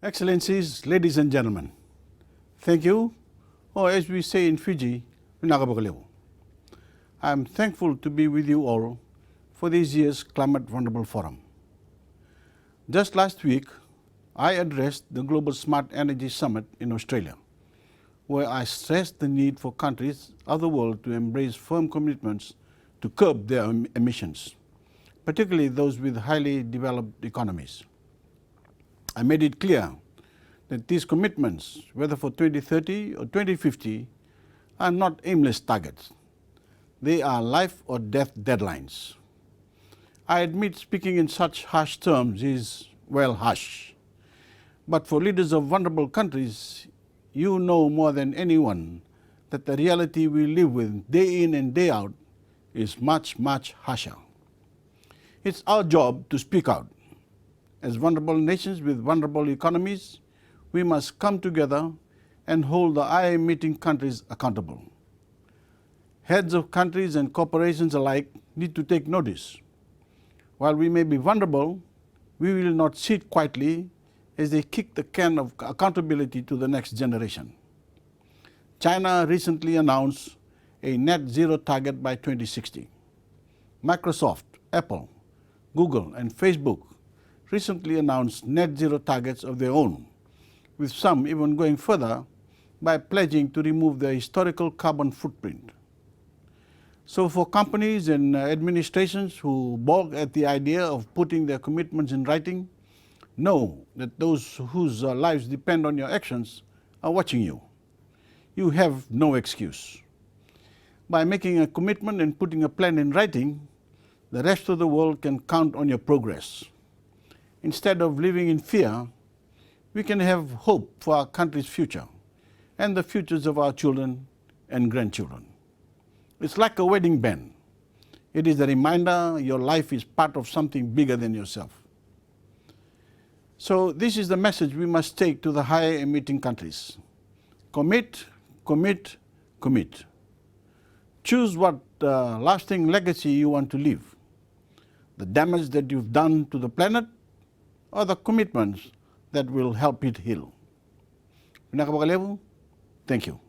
Excellencies, ladies and gentlemen, thank you, or as we say in Fiji, I am thankful to be with you all for this year's Climate Vulnerable Forum. Just last week, I addressed the Global Smart Energy Summit in Australia, where I stressed the need for countries of the world to embrace firm commitments to curb their emissions, particularly those with highly developed economies. I made it clear that these commitments, whether for 2030 or 2050, are not aimless targets. They are life or death deadlines. I admit speaking in such harsh terms is, well, harsh. But for leaders of vulnerable countries, you know more than anyone that the reality we live with day in and day out is much, much harsher. It's our job to speak out. As vulnerable nations with vulnerable economies, we must come together and hold the high-emitting countries accountable. Heads of countries and corporations alike need to take notice. While we may be vulnerable, we will not sit quietly as they kick the can of accountability to the next generation. China recently announced a net zero target by 2060. Microsoft, Apple, Google, and Facebook recently announced net zero targets of their own, with some even going further by pledging to remove their historical carbon footprint. So for companies and administrations who balk at the idea of putting their commitments in writing, know that those whose lives depend on your actions are watching you. You have no excuse. By making a commitment and putting a plan in writing, the rest of the world can count on your progress. Instead of living in fear, we can have hope for our country's future and the futures of our children and grandchildren. It's like a wedding band. It is a reminder your life is part of something bigger than yourself. So this is the message we must take to the high-emitting countries. Commit, commit, commit. Choose what lasting legacy you want to leave. The damage that you've done to the planet or the commitments that will help it heal. Thank you.